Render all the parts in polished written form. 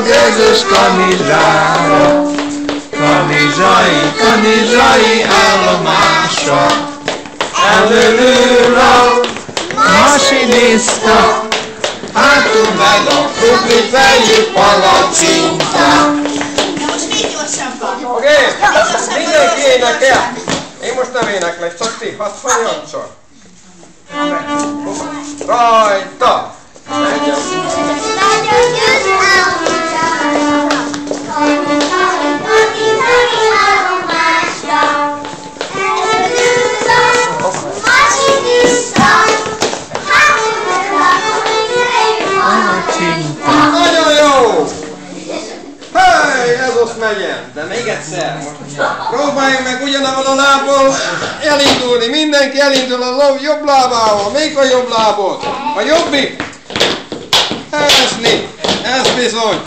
gőzös kanizsára, kanizsai állomásra. Előről a masinista, hátul meg a krupli fejű palacsinta. Oké, mindenki énekel. Én most nem éneklek, csak ti, hadd folyancson. Rajta! Nagyon jó! Hey, ez ott megyen! De még egyszer! Próbáljunk meg ugyanabban a lábbal elindulni. Mindenki elindul a jobb lábával. Még a jobb lábot. A jobbik. Ez bizony.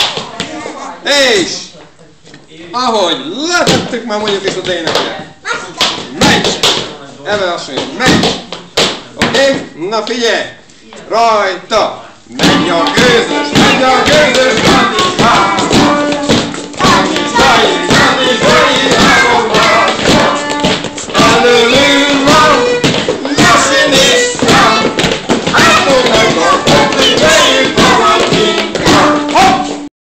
És ahogy letettük, már mondjuk is a énekel. Megy! Ebben azt mondjuk, megy! Oké? Na figyelj! Rajta! Menj a gőzös! Menj a gőzös!